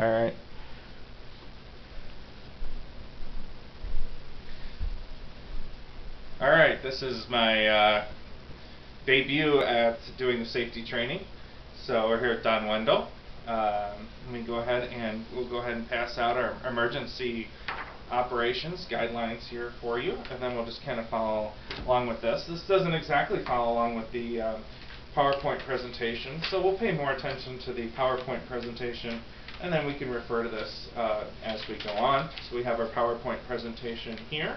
All right. All right, this is my debut at doing the safety training. So we're here at Don Wendell. We'll go ahead and pass out our emergency operations guidelines here for you, and then we'll just kind of follow along with this. This doesn't exactly follow along with the PowerPoint presentation, so we'll pay more attention to the PowerPoint presentation, and then we can refer to this as we go on. So we have our PowerPoint presentation here.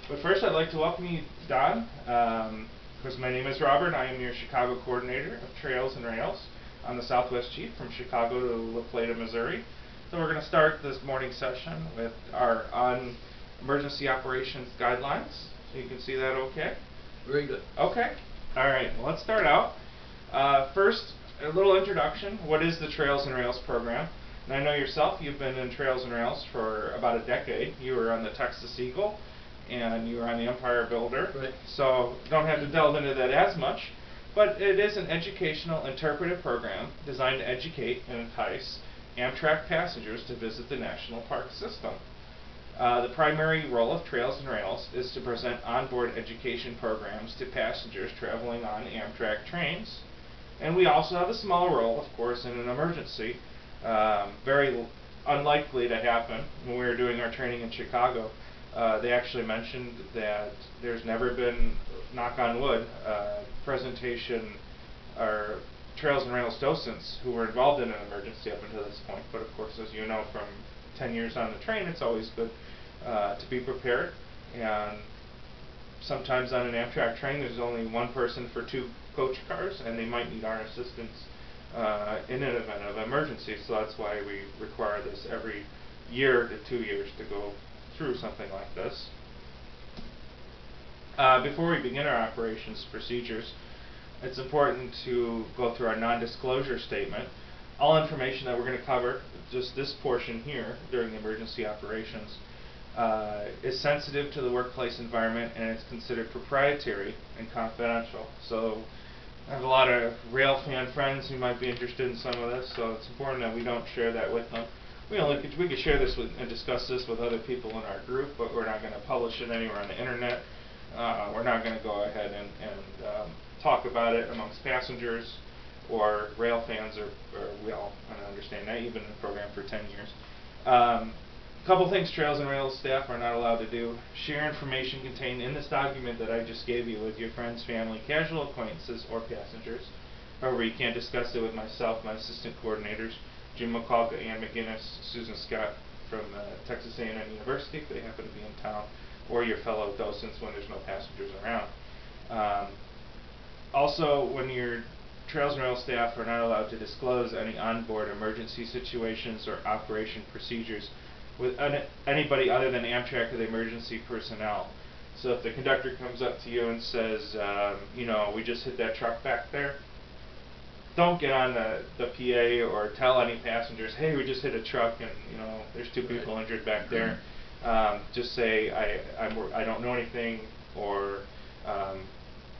But first, I'd like to welcome you, Don. Of course, my name is Robert. I am your Chicago coordinator of Trails and Rails. I'm the Southwest Chief from Chicago to La Plata, Missouri. So we're going to start this morning session with our emergency operations guidelines. So you can see that okay? Very good. Okay. All right. Well, let's start out. First, a little introduction. What is the Trails and Rails program? And I know yourself, you've been in Trails and Rails for about a decade. You were on the Texas Eagle, and you were on the Empire Builder. Right. So don't have to delve into that as much. But it is an educational interpretive program designed to educate and entice Amtrak passengers to visit the National Park System. The primary role of Trails and Rails is to present onboard education programs to passengers traveling on Amtrak trains. And we also have a small role, of course, in an emergency. Very unlikely to happen. When we were doing our training in Chicago, they actually mentioned that there's never been, knock on wood, presentation or Trails and Rails docents who were involved in an emergency up until this point. But of course, as you know from 10 years on the train, it's always good to be prepared. And sometimes on an Amtrak train, there's only one person for two coach cars, and they might need our assistance in an event of emergency. So that's why we require this every year to 2 years to go through something like this. Before we begin our operations procedures, it's important to go through our non-disclosure statement. All information that we're going to cover, just this portion here during the emergency operations, is sensitive to the workplace environment, and it's considered proprietary and confidential. So I have a lot of rail fan friends who might be interested in some of this, so it's important that we don't share that with them. We could share this with and discuss this with other people in our group, but we're not going to publish it anywhere on the internet. We're not going to go ahead and talk about it amongst passengers or rail fans, or we all understand that. You've been in the program for 10 years. A couple things Trails and Rails staff are not allowed to do: share information contained in this document that I just gave you with your friends, family, casual acquaintances, or passengers. However, you can't discuss it with myself, my assistant coordinators, Jim McCulka, Ann McGinnis, Susan Scott from Texas A&M University, if they happen to be in town, or your fellow docents when there's no passengers around. Also, when your Trails and Rails staff are not allowed to disclose any onboard emergency situations or operation procedures with anybody other than Amtrak or the emergency personnel. So if the conductor comes up to you and says, we just hit that truck back there, don't get on the PA or tell any passengers, hey, we just hit a truck and there's two people injured back there. Just say I don't know anything, or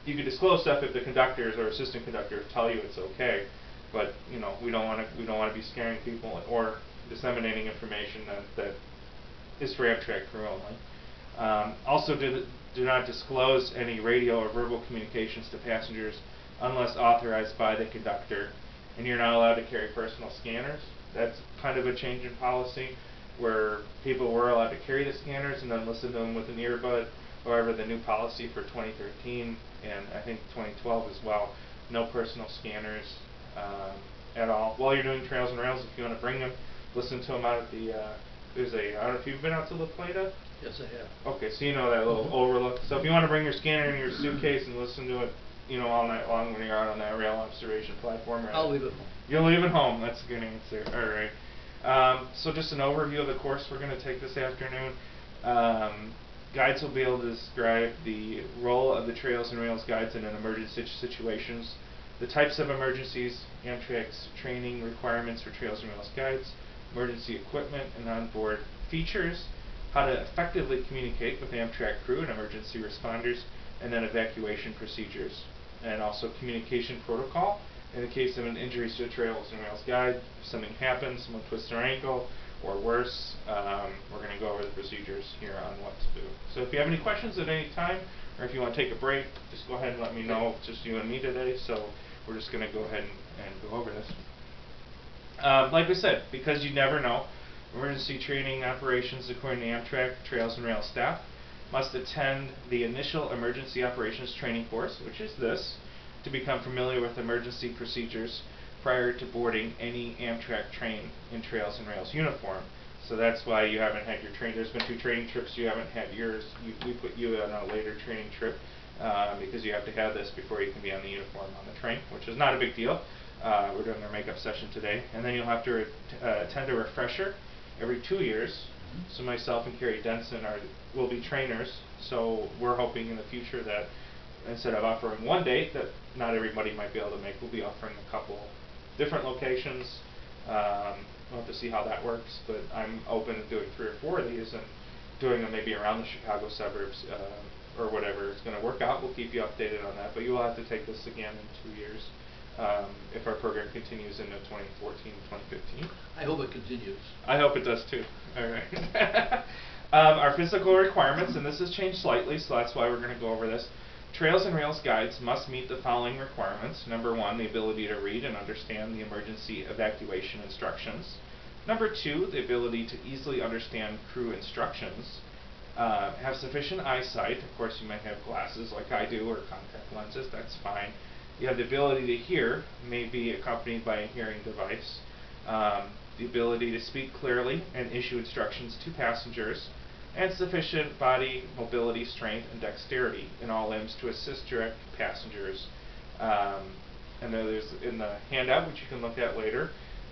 you can disclose stuff if the conductors or assistant conductors tell you it's okay. But we don't want to be scaring people or disseminating information that is for Amtrak crew only. Also, do not disclose any radio or verbal communications to passengers unless authorized by the conductor. And you're not allowed to carry personal scanners. That's kind of a change in policy, where people were allowed to carry the scanners and then listen to them with an earbud. However, the new policy for 2013 and I think 2012 as well, no personal scanners at all. While you're doing Trails and Rails, if you want to bring them, listen to them out at the, I don't know if you've been out to La Plata? Yes, I have. Okay, so you know that little overlook. So if you want to bring your scanner in your suitcase and listen to it, all night long when you're out on that rail observation platform. Right? I'll leave it home. You'll leave it home. That's a good answer. All right. So just an overview of the course we're going to take this afternoon. Guides will be able to describe the role of the Trails and Rails guides in an emergency situations, the types of emergencies, Amtrak's training requirements for Trails and Rails guides, emergency equipment and onboard features, how to effectively communicate with Amtrak crew and emergency responders, and then evacuation procedures, and also communication protocol In the case of an injury to a Trails and Rails guide, if something happens, someone twists their ankle, or worse, we're going to go over the procedures here on what to do. So if you have any questions at any time, or if you want to take a break, just go ahead and let me know. It's just you and me today, so we're just going to go ahead and go over this. Like we said, because you never know, emergency training operations according to Amtrak Trails and Rail staff must attend the initial emergency operations training course, which is this, to become familiar with emergency procedures prior to boarding any Amtrak train in Trails and Rails uniform. So that's why you haven't had your training. There's been 2 training trips, you haven't had yours. We put you on a later training trip because you have to have this before you can be on the uniform on the train, which is not a big deal. We're doing our makeup session today. And then you'll have to attend a refresher every 2 years. So myself and Carrie Denson will be trainers. So we're hoping in the future that instead of offering one date that not everybody might be able to make, we'll be offering a couple different locations. We'll have to see how that works, but I'm open to doing 3 or 4 of these and doing them maybe around the Chicago suburbs or whatever is going to work out. We'll keep you updated on that, but you will have to take this again in 2 years if our program continues into 2014, 2015. I hope it continues. I hope it does too. All right. Our physical requirements, and this has changed slightly, so that's why we're going to go over this. Trails and Rails guides must meet the following requirements. Number 1, the ability to read and understand the emergency evacuation instructions. Number 2, the ability to easily understand crew instructions. Have sufficient eyesight. Of course, you might have glasses like I do or contact lenses. That's fine. You have the ability to hear, may be accompanied by a hearing device. The ability to speak clearly and issue instructions to passengers. And sufficient body mobility, strength, and dexterity in all limbs to assist direct passengers. And there's in the handout, which you can look at later,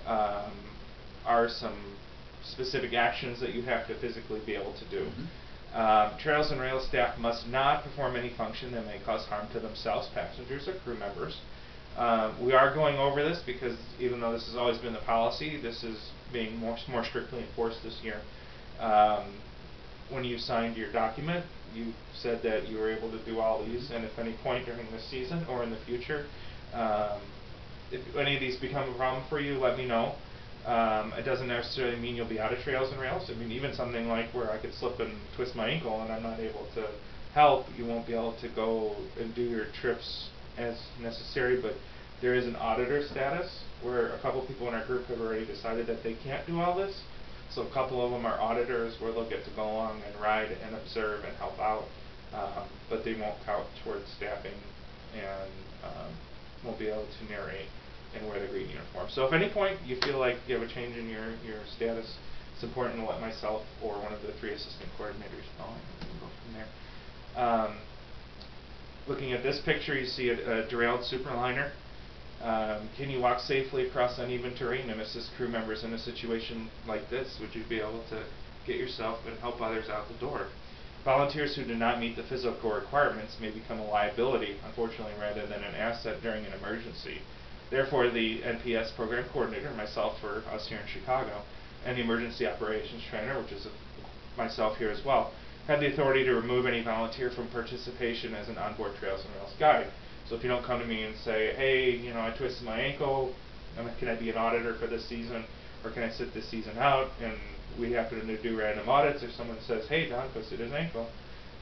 are some specific actions that you have to physically be able to do. Trails and Rail staff must not perform any function that may cause harm to themselves, passengers, or crew members. We are going over this because even though this has always been the policy, this is being more strictly enforced this year. When you signed your document, you said that you were able to do all these, and if any point during this season or in the future, if any of these become a problem for you, let me know. It doesn't necessarily mean you'll be out of Trails and Rails. I mean, even something like where I could slip and twist my ankle and I'm not able to help, you won't be able to go and do your trips as necessary, but there is an auditor status where a couple people in our group have already decided that they can't do all this. So a couple of them are auditors where they'll get to go along and ride and observe and help out, but they won't count towards staffing and won't be able to narrate and wear the green uniform. So if at any point you feel like you have a change in your status, it's important to let myself or one of the 3 assistant coordinators know, and we'll go from there. Looking at this picture, you see a derailed superliner. Can you walk safely across uneven terrain and assist crew members in a situation like this? Would you be able to get yourself and help others out the door? Volunteers who do not meet the physical requirements may become a liability, unfortunately, rather than an asset during an emergency. Therefore, the NPS program coordinator, myself for us here in Chicago, and the emergency operations trainer, which is myself here as well, have the authority to remove any volunteer from participation as an onboard Trails and Rails guide. So if you don't come to me and say, hey, you know, I twisted my ankle, can I be an auditor for this season, or can I sit this season out, and we happen to do random audits, if someone says, hey, Don twisted his ankle,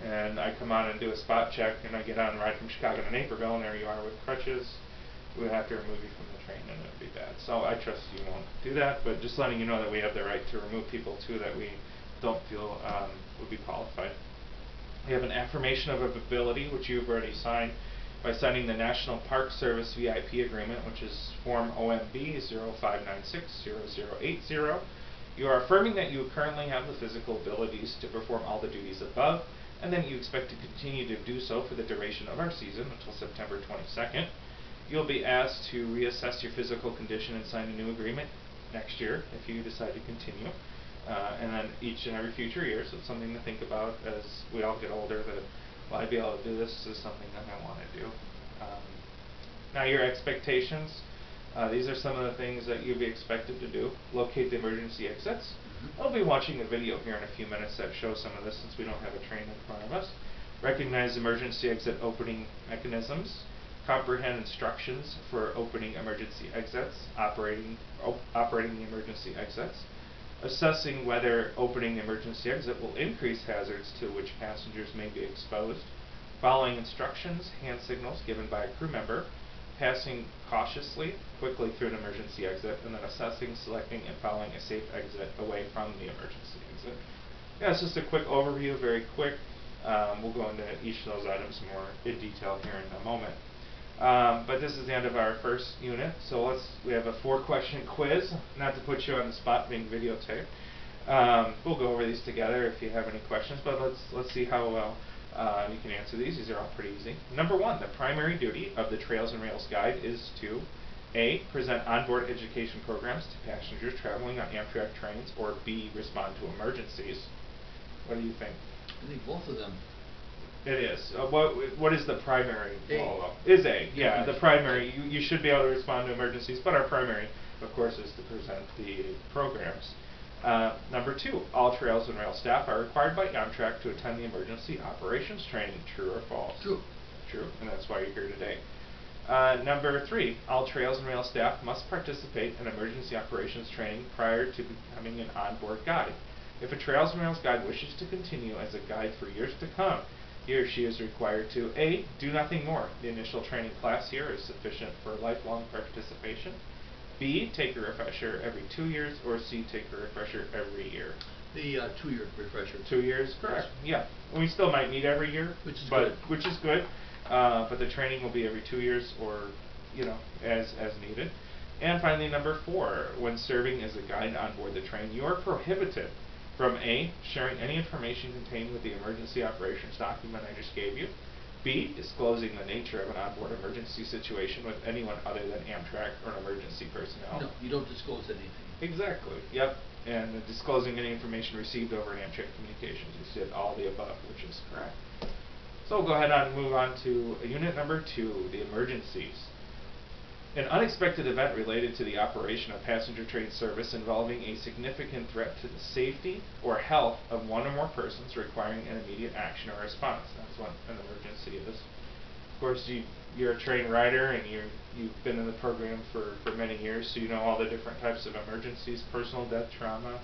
and I come on and do a spot check, and I get on and ride from Chicago to Naperville, and there you are with crutches, we would have to remove you from the train, and it would be bad. So I trust you won't do that, but just letting you know that we have the right to remove people, too, that we don't feel would be qualified. We have an affirmation of ability, which you've already signed by signing the National Park Service VIP Agreement, which is Form OMB 05960080. You are affirming that you currently have the physical abilities to perform all the duties above, and that you expect to continue to do so for the duration of our season until September 22nd. You'll be asked to reassess your physical condition and sign a new agreement next year if you decide to continue. And then each and every future year, so it's something to think about as we all get older, that will I be able to do this? This is something that I want to do. Now your expectations, these are some of the things that you'll be expected to do. Locate the emergency exits. I'll be watching a video here in a few minutes that shows some of this since we don't have a train in front of us. Recognize emergency exit opening mechanisms. comprehend instructions for opening emergency exits, operating the emergency exits, assessing whether opening the emergency exit will increase hazards to which passengers may be exposed, following instructions, hand signals given by a crew member, passing cautiously, quickly through an emergency exit, and then assessing, selecting, and following a safe exit away from the emergency exit. Yeah, it's just a quick overview, very quick. We'll go into each of those items more in detail here in a moment. But this is the end of our first unit, so we have a 4-question quiz, not to put you on the spot being videotaped. We'll go over these together if you have any questions, but let's see how well you can answer these. These are all pretty easy. Number 1, the primary duty of the Trails and Rails Guide is to A, present onboard education programs to passengers traveling on Amtrak trains, or B, respond to emergencies. What do you think? I think both of them. It is. What is the primary A. Is A, yeah, the primary. You should be able to respond to emergencies, but our primary, of course, is to present the programs. Number 2, all Trails and Rail staff are required by Amtrak to attend the emergency operations training. True or false? True. True, and that's why you're here today. Number 3, all Trails and Rail staff must participate in emergency operations training prior to becoming an onboard guide. If a Trails and Rails guide wishes to continue as a guide for years to come, he or she is required to A, do nothing more. The initial training class here is sufficient for lifelong participation. B, take a refresher every 2 years, or C, take a refresher every year. The 2-year refresher. 2 years, correct. Yeah, we still might meet every year, which is good. But the training will be every 2 years, or as needed. And finally, number 4, when serving as a guide on board the train, you are prohibited from A, sharing any information contained with the emergency operations document I just gave you. B, disclosing the nature of an onboard emergency situation with anyone other than Amtrak or emergency personnel. No, you don't disclose anything. Exactly, yep. And disclosing any information received over an Amtrak communications. You said all the above, which is correct. So we'll go ahead and move on to unit number 2, the emergencies. An unexpected event related to the operation of passenger train service involving a significant threat to the safety or health of one or more persons requiring an immediate action or response. That's what an emergency is. Of course, you're a train rider and you've been in the program for many years, so you know all the different types of emergencies: personal death, trauma,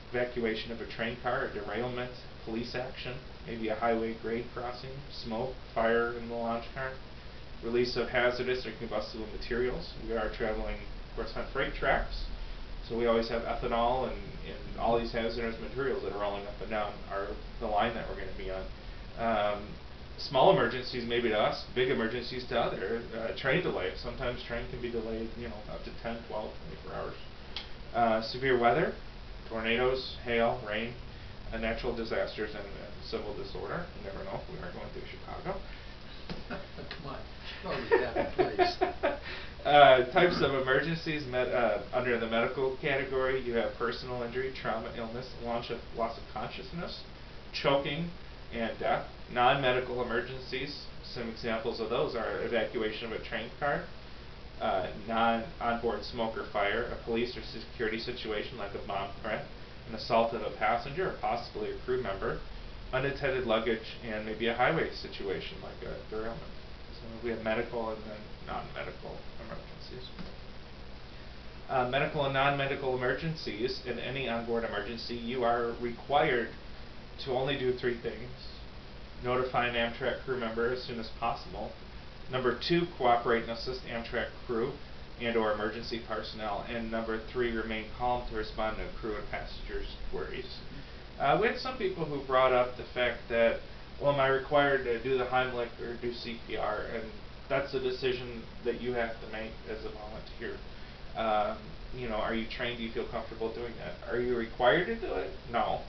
evacuation of a train car, a derailment, police action, maybe a highway grade crossing, smoke, fire in the launch car, release of hazardous or combustible materials. We are traveling, of course, on freight tracks, so we always have ethanol and all these hazardous materials that are rolling up and down the line that we're going to be on. Small emergencies maybe to us, big emergencies to others. Train delay. Sometimes train can be delayed, up to 10, 12, 24 hours. Severe weather, tornadoes, hail, rain, natural disasters, and civil disorder. You never know if we are going through Chicago. Come on, Chicago's that place. Types of emergencies under the medical category, you have personal injury, trauma, illness, loss of consciousness, choking, and death. Non-medical emergencies, some examples of those are evacuation of a train car, non-onboard smoke or fire, a police or security situation like a bomb threat, an assault of a passenger or possibly a crew member, unattended luggage, and maybe a highway situation like a derailment. So we have medical and then non-medical emergencies. Medical and non-medical emergencies. In any onboard emergency, you are required to only do 3 things. Notify an Amtrak crew member as soon as possible. Number 2, cooperate and assist Amtrak crew and or emergency personnel. And number 3, remain calm to respond to crew and passengers' queries. We had some people who brought up the fact that, well, am I required to do the Heimlich or do CPR? And that's a decision that you have to make as a volunteer. Are you trained? Do you feel comfortable doing that? Are you required to do it? No.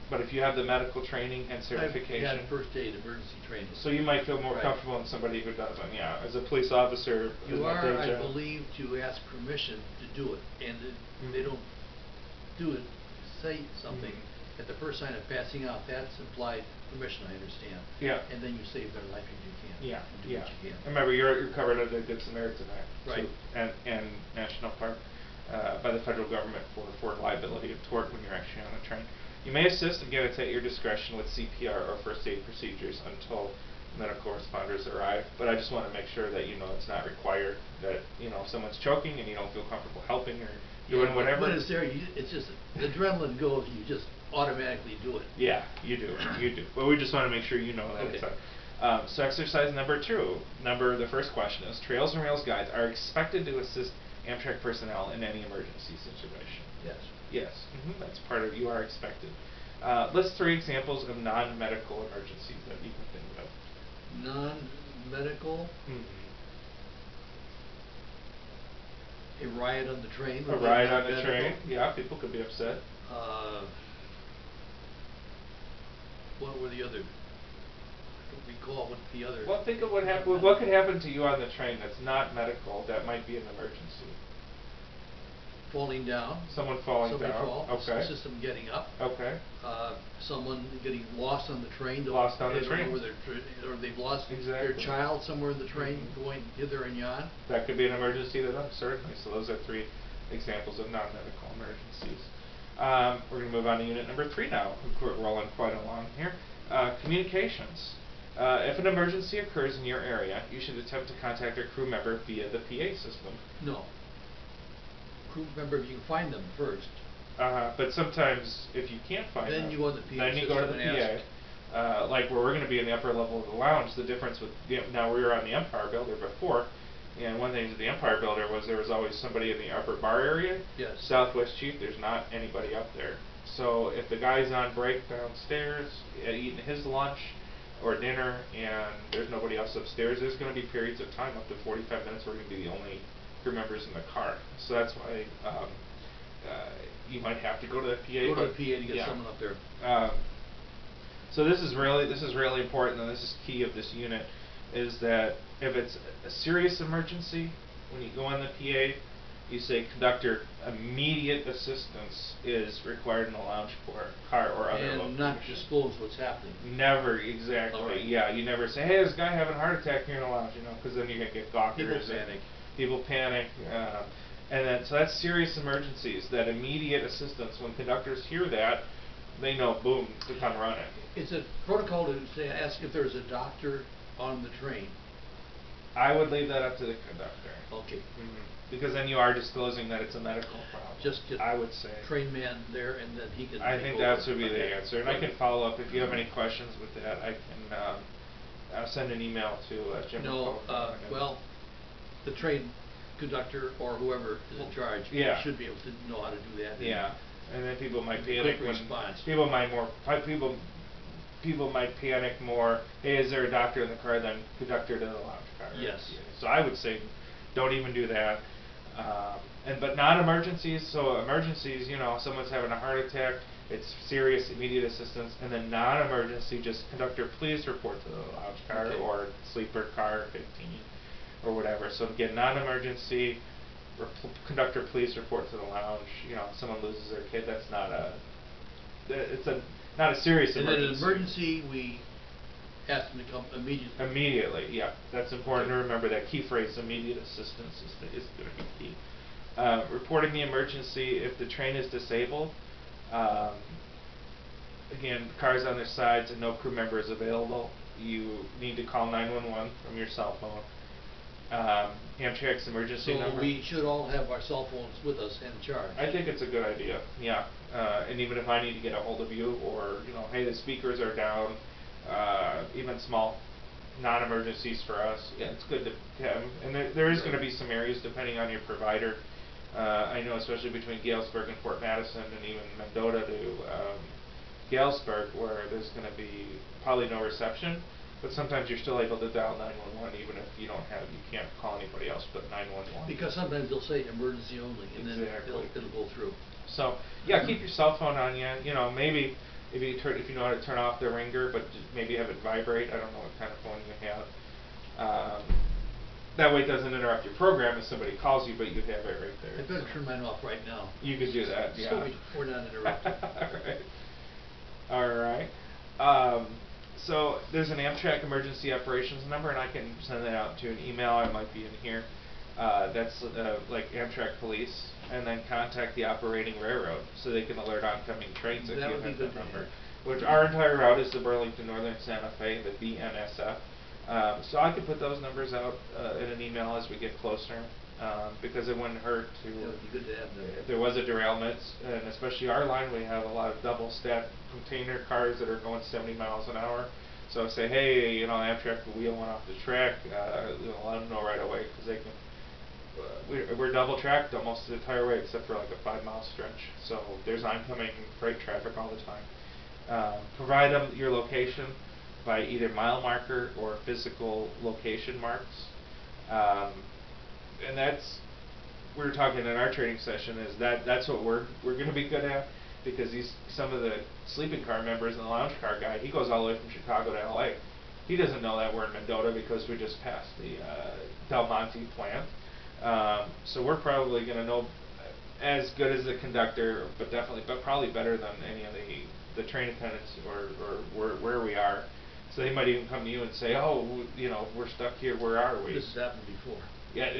But if you have the medical training and certification, I've had first aid emergency training. So you might feel more comfortable than somebody who doesn't. Yeah, as a police officer, you are, I believe, to ask permission to do it, and they don't do it. Say something at the first sign of passing out. That's implied permission, I understand. Yeah. And then you save their life if you can. Yeah. And do what you can. Remember, you're covered under the Good Samaritan Act. Right. And National Park by the federal government for liability of tort when you're actually on a train. You may assist, again, it's at your discretion with CPR or first aid procedures until medical responders arrive. But I just want to make sure that you know it's not required, that, you know, if someone's choking and you don't feel comfortable helping or doing whatever. But it's there, it's just, the adrenaline goes, you just automatically do it. Yeah, you do, you do. But we just want to make sure you know that Okay. it's so exercise number 2, the first question is, Trails and Rails guides are expected to assist Amtrak personnel in any emergency situation. Yes. Yes, that's part of, you are expected. List 3 examples of non-medical emergencies that you can think of. Non-medical, Mm-hmm. a riot on the train. A would be riot on the non-medical. train, yeah, people could be upset. What were the other? I don't recall what the other. Well, think of what could happen to you on the train that's not medical, that might be an emergency. Falling down. Someone falling Somebody down. fall. Okay. System getting up. Okay. Someone getting lost on the train. Lost on the they don't know train. where or they've lost Exactly. their child somewhere in the train, Mm-hmm. going hither and yon. That could be an emergency to them, certainly. So those are 3 examples of non-medical emergencies. We're going to move on to unit number 3 now. We're rolling quite along here. Communications. If an emergency occurs in your area, you should attempt to contact a crew member via the PA system. No. Crew member, if you can find them first. But sometimes, if you can't find them, Then you go to the PA then you go to the system and PA. Like where we're going to be in the upper level of the lounge, the difference with now we were on the Empire Builder before, and one thing with the Empire Builder was there was always somebody in the upper bar area. Yes. Southwest Chief, there's not anybody up there. So if the guy's on break downstairs eating his lunch or dinner and there's nobody else upstairs, there's going to be periods of time up to 45 minutes where we're going to be the only crew members in the car. So that's why you might have to go to the PA. Go to the PA to get someone up there. So this is really important, and this is key of this unit, is that if it's a serious emergency, when you go on the PA, you say, conductor, immediate assistance is required in the lounge car or other location. And not disclose what's happening. Never, exactly. Right. Yeah, you never say, hey, this guy having a heart attack here in the lounge, you know, because then you're going to get gawkers. People panic. People panic. And then, so that's serious emergencies, that immediate assistance. When conductors hear that, they know, boom, to come running. It's a protocol to say, ask if there's a doctor on the train. I would leave that up to the conductor. Okay. Because then you are disclosing that it's a medical problem. Just get I would say. train man there, and then he can. I think that would be the Okay. answer. And I can follow up if you have any questions with that. I can I'll send an email to Jim. No, well, the train conductor or whoever is in charge should be able to know how to do that. Yeah, and then people might Quick panic. response. People might panic more. Hey, is there a doctor in the car? Then conductor to the lounge car. Yes. So I would say, don't even do that. But non-emergencies. So emergencies, you know, someone's having a heart attack. It's serious, immediate assistance. And then non-emergency, just conductor, please report to the lounge car or sleeper car 15 or whatever. So again, non-emergency. Conductor, please report to the lounge. You know, if someone loses their kid, that's not not a serious emergency. And in an emergency, we ask them to come immediately. Immediately, yeah. That's important to remember. That key phrase, immediate assistance, is going to be key. Reporting the emergency if the train is disabled. Again, cars on their sides and no crew member is available. You need to call 911 from your cell phone. Amtrak's emergency number. So we should all have our cell phones with us and charged. I think it's a good idea, yeah. And even if I need to get a hold of you, or, you know, hey, the speakers are down, even small non-emergencies for us, yeah, it's good to have them. And there is going to be some areas, depending on your provider. I know especially between Galesburg and Fort Madison, and even Mendota to Galesburg, where there's going to be probably no reception. But sometimes you're still able to dial 911 even if you can't call anybody else but 911. Because sometimes they'll say emergency only, and then it'll go through. So yeah, keep your cell phone on you. You know, maybe if you know how to turn off the ringer, but just maybe have it vibrate. I don't know what kind of phone you have. That way it doesn't interrupt your program if somebody calls you, but you have it right there. I better turn mine off right now. You could do that, yeah. So we're not interrupted. All right. So there's an Amtrak emergency operations number, and I can send that out to an email. It might be in here. That's like Amtrak Police, and then contact the operating railroad so they can alert oncoming trains if you have that number. Which our entire route is the Burlington Northern Santa Fe, the BNSF. So I could put those numbers out in an email as we get closer, because it wouldn't hurt to. That would be good to have them. If there was a derailment, and especially our line, we have a lot of double-stacked container cars that are going 70 miles an hour. So I say, hey, you know, Amtrak, the wheel went off the track. You know, let them know right away, because they can. We're double-tracked almost the entire way, except for like a 5-mile stretch. So there's oncoming freight traffic all the time. Provide them your location by either mile marker or physical location marks. And that's, we were talking in our training session, is that's what we're going to be good at, because some of the sleeping car members and the lounge car guy, he goes all the way from Chicago to LA. He doesn't know that we're in Mendota because we just passed the Del Monte plant. So we're probably going to know as good as the conductor, but probably better than any of the train attendants or where we are. So they might even come to you and say, oh, you know, we're stuck here, where are we? This has happened before. Yeah,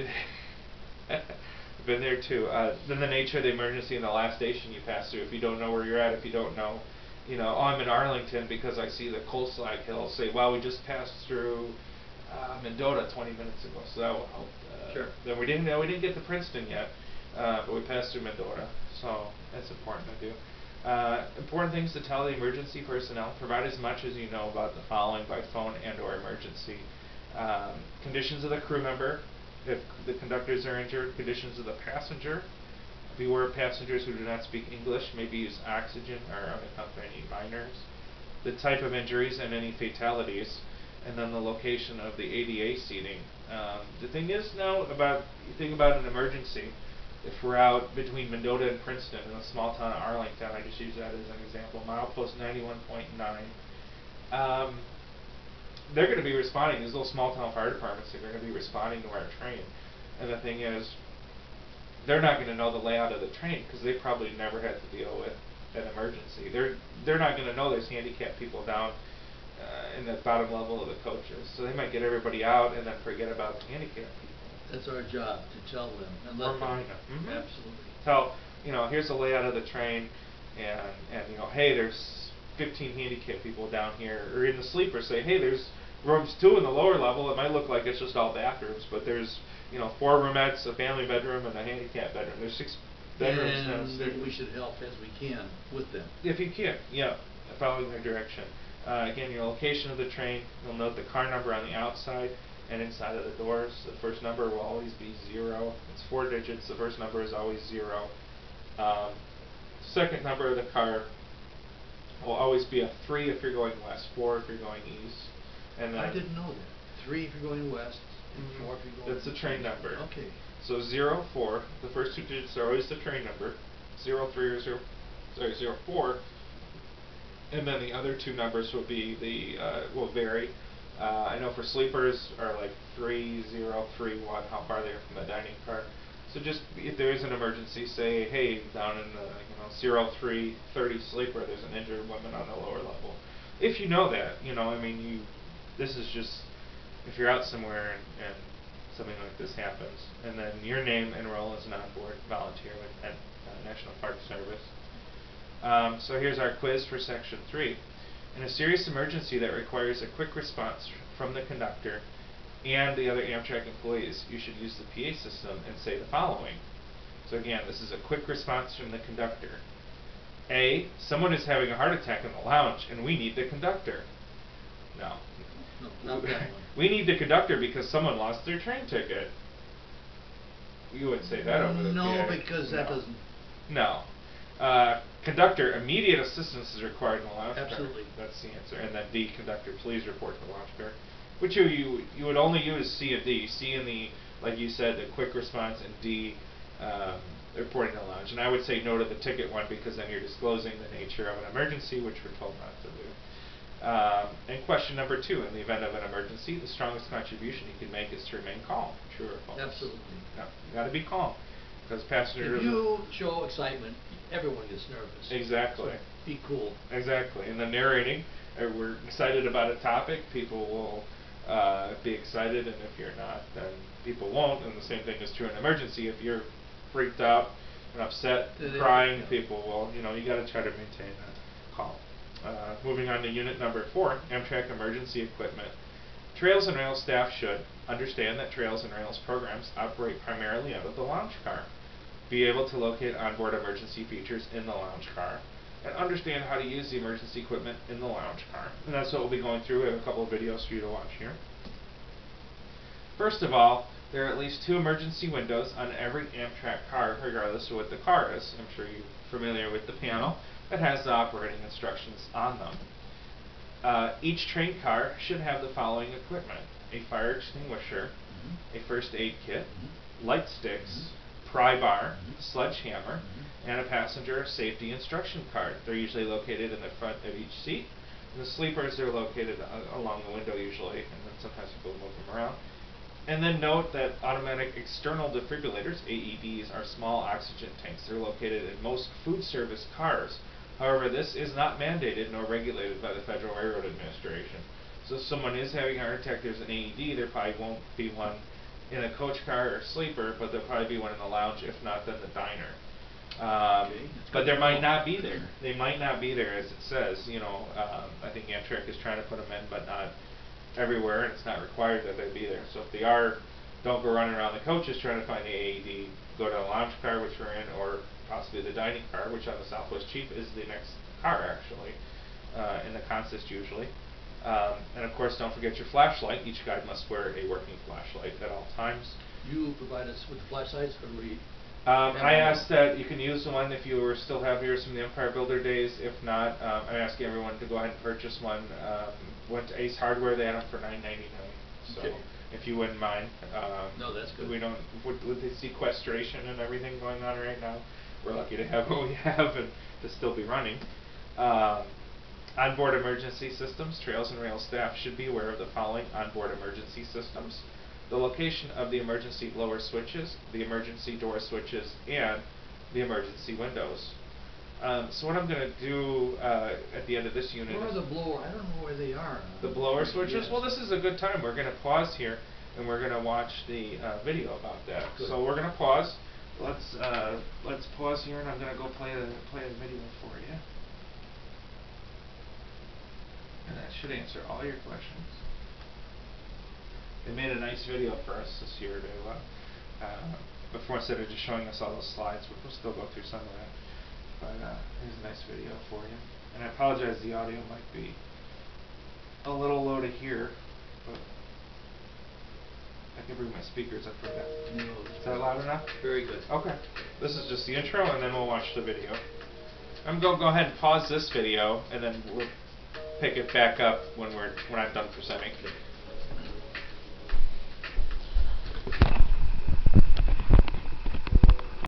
been there too. Then the nature of the emergency in the last station you pass through, if you don't know where you're at, if you don't know, you know, oh, I'm in Arlington because I see the coal slag hill, say, well, we just passed through Mendota 20 minutes ago, so that will help. Sure. Then we didn't get to Princeton yet, but we passed through Mendota, so that's important to do. Important things to tell the emergency personnel: provide as much as you know about the following by phone and/or emergency. Conditions of the crew member, if the conductors are injured. Conditions of the passenger. Beware of passengers who do not speak English, maybe use oxygen or unaccompanied minors. The type of injuries and any fatalities, and then the location of the ADA seating. The thing is now, you think about an emergency. If we're out between Mendota and Princeton in the small town of Arlington, I just use that as an example, milepost 91.9, they're going to be responding, these little small town fire departments are going to be responding to our train. And the thing is, they're not going to know the layout of the train because they probably never had to deal with an emergency. They're not going to know there's handicapped people down in the bottom level of the coaches. So they might get everybody out and then forget about the handicapped people. That's our job, to tell them and let Remind them. them. Mm-hmm. Absolutely. Tell, you know, here's the layout of the train, and you know, hey, there's 15 handicapped people down here, or in the sleeper, say, hey, there's rooms 2 in the lower level. It might look like it's just all bathrooms, but there's, you know, 4 roomettes, a family bedroom, and a handicapped bedroom. There's 6 bedrooms downstairs. And we should help as we can with them. If you can, yeah, following their direction. Again, your location of the train. You'll note the car number on the outside and inside of the doors. The first number will always be 0. It's 4 digits. The first number is always 0. Second number of the car will always be a 3 if you're going west, 4 if you're going east. And then I didn't know that. 3 if you're going west, and 4 if you're going east. That's the train number. Okay. So 0, 4. The first 2 digits are always the train number. 0, 3 or 0, 4. And then the other 2 numbers will be will vary. I know for sleepers are like 3, 0, 3, 1, how far they are from the dining car. So just if there is an emergency, say, hey, down in the 0330 sleeper, there's an injured woman on the lower level. If you know that, I mean, this is just if you're out somewhere and something like this happens, and then your name and role as an onboard volunteer with National Park Service. So here's our quiz for Section 3. In a serious emergency that requires a quick response from the conductor and the other Amtrak employees, you should use the PA system and say the following. So again, this is a quick response from the conductor. A, someone is having a heart attack in the lounge and we need the conductor. No. No, not that one. We need the conductor because someone lost their train ticket. You wouldn't say that over the PA. No, because that doesn't. No. Conductor, immediate assistance is required in the lounge car. Absolutely. That's the answer. And then D, conductor, please report to the lounge car. Which you would only use C and D. C in the, like you said, the quick response, and D, reporting to the lounge. And I would say no to the ticket one because then you're disclosing the nature of an emergency, which we're told not to do. And question number 2, in the event of an emergency, the strongest contribution you can make is to remain calm. True or false? Absolutely. No, you got to be calm. Because passengers... If you show excitement, everyone gets nervous. Exactly. So be cool. Exactly. In the narrating, we're excited about a topic, people will be excited, and if you're not, then people won't. And the same thing is true in an emergency. If you're freaked out and upset, crying, people will, you got to try to maintain that calm. Moving on to unit number 4, Amtrak emergency equipment. Trails and Rails staff should understand that Trails and Rails programs operate primarily out of the lounge car, be able to locate onboard emergency features in the lounge car, and understand how to use the emergency equipment in the lounge car. And that's what we'll be going through. We have a couple of videos for you to watch here. First of all, there are at least 2 emergency windows on every Amtrak car, regardless of what the car is. I'm sure you're familiar with the panel that has the operating instructions on them. Each train car should have the following equipment: a fire extinguisher, a first aid kit, light sticks, pry bar, sledgehammer, and a passenger safety instruction card. They're usually located in the front of each seat. And the sleepers are located along the window usually, and then sometimes people move them around. And then note that automatic external defibrillators, AEDs, are small oxygen tanks. They're located in most food service cars. However, this is not mandated nor regulated by the Federal Railroad Administration. So if someone is having a heart attack, there's an AED, there probably won't be one in a coach car or sleeper, but there'll probably be one in the lounge, if not then the diner. But there might not be there. They might not be there, as it says. You know, I think Amtrak is trying to put them in, but not everywhere, and it's not required that they be there. So if they are, don't go running around the coaches trying to find the AED. Go to the lounge car, which we're in, or possibly the dining car, which on the Southwest Chief is the next car actually, in the consist usually. And of course, don't forget your flashlight. Each guide must wear a working flashlight at all times. You provide us with the flashlights, or we? I asked that you can use one if you still have yours from the Empire Builder days. If not, I'm asking everyone to go ahead and purchase one. Went to Ace Hardware, they had them for $9.99. So Okay. if you wouldn't mind. No, that's good. We don't, with the sequestration and everything going on right now, we're lucky to have what we have and to still be running. Onboard emergency systems. Trails and Rail staff should be aware of the following onboard emergency systems: the location of the emergency blower switches, the emergency door switches, and the emergency windows. So what I'm going to do at the end of this unit Where are is the blower? I don't know where they are. the blower switches. Yes. Well, this is a good time. We're going to pause here and we're going to watch the video about that. Good. So we're going to pause. Let's pause here, and I'm going to go play the video for you. And that should answer all your questions. They made a nice video for us this year to, before, instead of just showing us all the slides, we'll still go through some of that. But here's a nice video for you. And I apologize, the audio might be a little low to hear, but I can bring my speakers up for that. No, Is that loud enough? very good. Okay. This is just the intro, and then we'll watch the video. I'm going to go ahead and pause this video, and then we'll pick it back up when I'm done presenting.